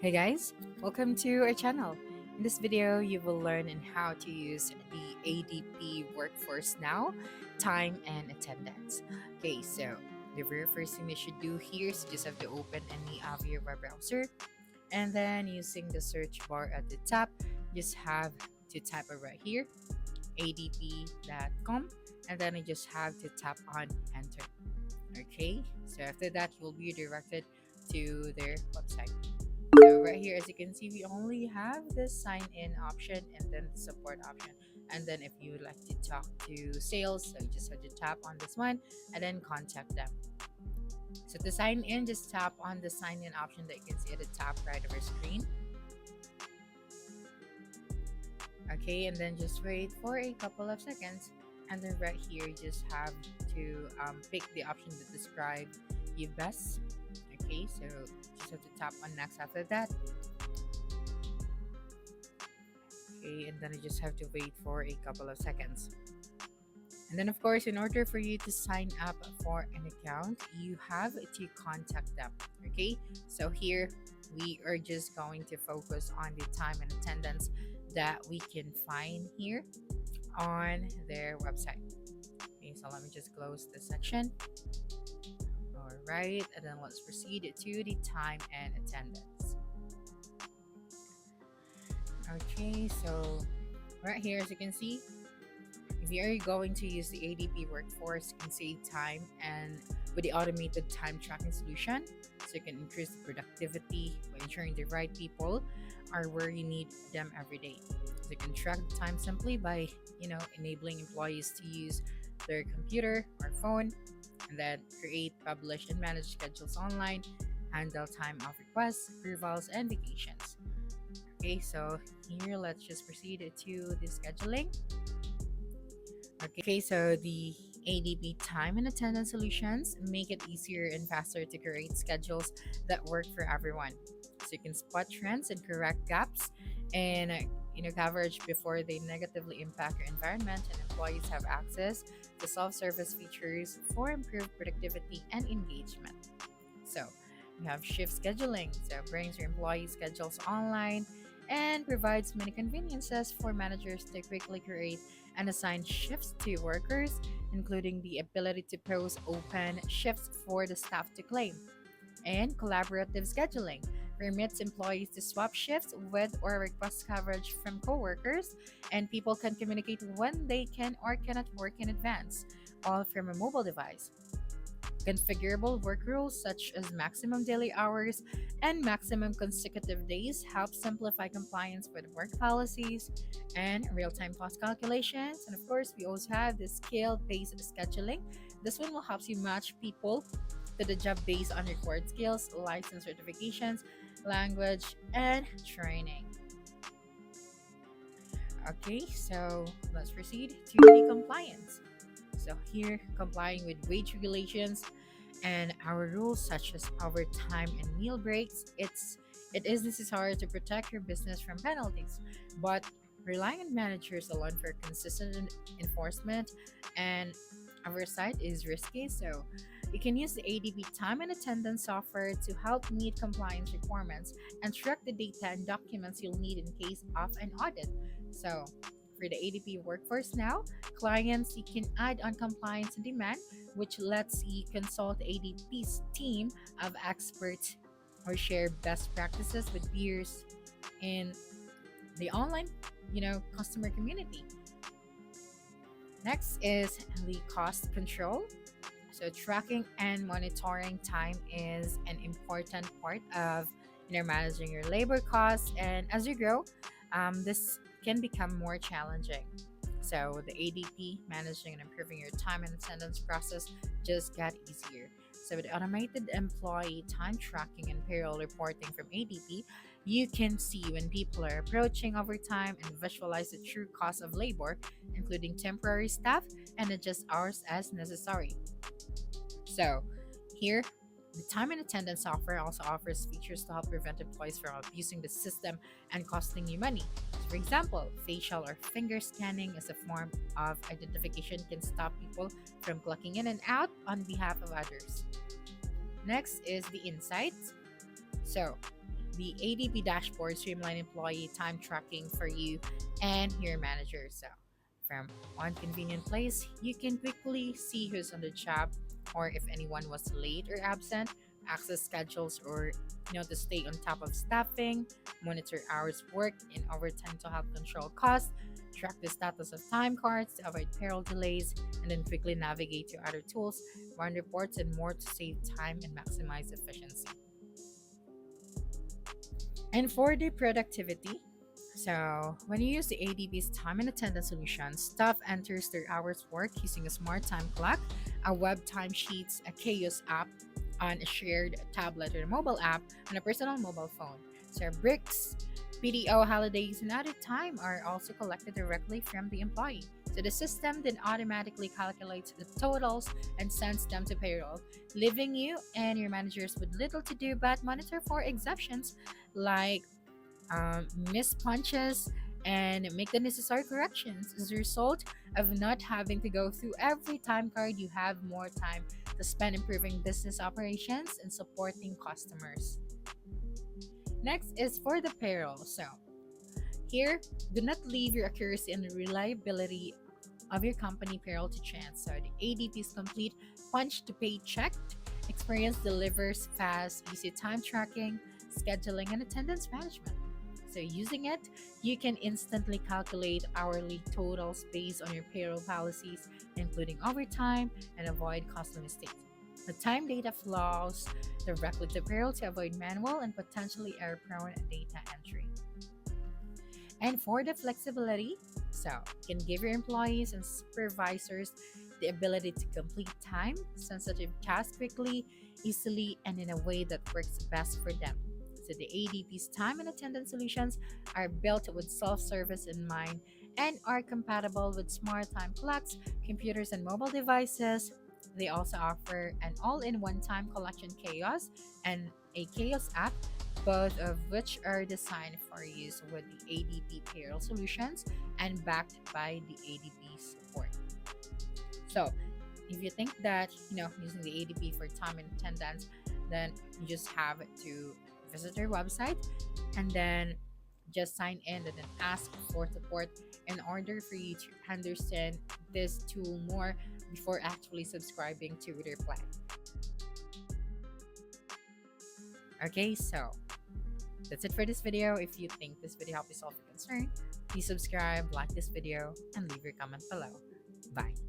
Hey guys, welcome to our channel. In this video, you will learn on how to use the ADP Workforce Now, time and attendance. Okay, so the very first thing you should do here is you just have to open any of your web browser, and then using the search bar at the top, just have to type it right here, adp.com, and then you just have to tap on enter. Okay, so after that, you will be redirected to their website. So right here, as you can see, we only have the sign in option and then the support option. And then if you would like to talk to sales, so you just have to tap on this one and then contact them. So to sign in, just tap on the sign in option that you can see at the top right of your screen. Okay, and then just wait for a couple of seconds. And then right here, you just have to pick the option that describe you best. Okay, so just have to tap on next after that. Okay, and then you just have to wait for a couple of seconds. And then, of course, in order for you to sign up for an account, you have to contact them. Okay, so here we are just going to focus on the time and attendance that we can find here on their website. Okay, so let me just close this section. All right, and then let's proceed to the time and attendance. Okay, so right here, as you can see, if you are going to use the ADP Workforce, you can save time and with the automated time tracking solution, so you can increase the productivity by ensuring the right people are where you need them every day. So you can track the time simply by, enabling employees to use their computer or phone, and then create, publish, and manage schedules online, handle time off requests, approvals, and vacations. Okay, so here let's just proceed to the scheduling. Okay, so the ADP time and attendance solutions make it easier and faster to create schedules that work for everyone. So you can spot trends and correct gaps in coverage before they negatively impact your environment, and employees have access to self-service features for improved productivity and engagement. So you have shift scheduling, so it brings your employee schedules online and provides many conveniences for managers to quickly create and assign shifts to workers, including the ability to post open shifts for the staff to claim. And collaborative scheduling permits employees to swap shifts with or request coverage from coworkers, and people can communicate when they can or cannot work in advance, all from a mobile device. Configurable work rules such as maximum daily hours and maximum consecutive days help simplify compliance with work policies and real time cost calculations. And of course, we also have the skill based scheduling. This one will help you match people to the job based on required skills, license certifications, language, and training. Okay, so let's proceed to the compliance. So here, complying with wage regulations and our rules such as overtime and meal breaks, it is necessary to protect your business from penalties. But relying on managers alone for consistent enforcement and oversight is risky. So you can use the ADP time and attendance software to help meet compliance requirements and track the data and documents you'll need in case of an audit. So for the ADP Workforce Now, clients, you can add on compliance on demand, which lets you consult ADP's team of experts or share best practices with peers in the online, customer community. Next is the cost control. So tracking and monitoring time is an important part of managing your labor costs, and as you grow, this can become more challenging. So the ADP managing and improving your time and attendance process just got easier. So with automated employee time tracking and payroll reporting from ADP, you can see when people are approaching overtime and visualize the true cost of labor, including temporary staff, and adjust hours as necessary. So here, the time and attendance software also offers features to help prevent employees from abusing the system and costing you money. So for example, facial or finger scanning as a form of identification can stop people from clocking in and out on behalf of others. Next is the insights. So The ADP dashboard streamline employee time tracking for you and your manager. So, from one convenient place, you can quickly see who's on the job or if anyone was late or absent, access schedules or to stay on top of staffing, monitor hours worked and overtime to help control costs, track the status of time cards to avoid payroll delays, and then quickly navigate to other tools, run reports, and more to save time and maximize efficiency. And for the productivity, so when you use the ADP's time and attendance solution, staff enters their hours work using a smart time clock, a web timesheets, a chaos app, on a shared tablet or a mobile app, and a personal mobile phone. So bricks, PDO holidays, and other time are also collected directly from the employee. So the system then automatically calculates the totals and sends them to payroll, leaving you and your managers with little to do but monitor for exceptions like miss punches and make the necessary corrections. As a result of not having to go through every time card, you have more time to spend improving business operations and supporting customers. Next is for the payroll. So here, do not leave your accuracy and reliability of your company payroll to chance. So the ADP's complete punch to paycheck experience delivers fast, easy time tracking, scheduling, and attendance management. So using it, you can instantly calculate hourly totals based on your payroll policies, including overtime, and avoid costly mistakes. The time data flows directly to payroll to avoid manual and potentially error-prone data entry. And for the flexibility, so you can give your employees and supervisors the ability to complete time sensitive tasks quickly, easily, and in a way that works best for them. So the ADP's time and attendance solutions are built with self-service in mind and are compatible with smart time clocks, computers, and mobile devices. They also offer an all-in-one time collection chaos and a chaos app, both of which are designed for use with the ADP payroll solutions and backed by the ADP support. So, if you think that using the ADP for time and attendance, then you just have to visit their website and then just sign in and then ask for support in order for you to understand this tool more before actually subscribing to their plan. Okay, so that's it for this video. If you think this video helped you solve your concern, please subscribe, like this video, and leave your comment below. Bye.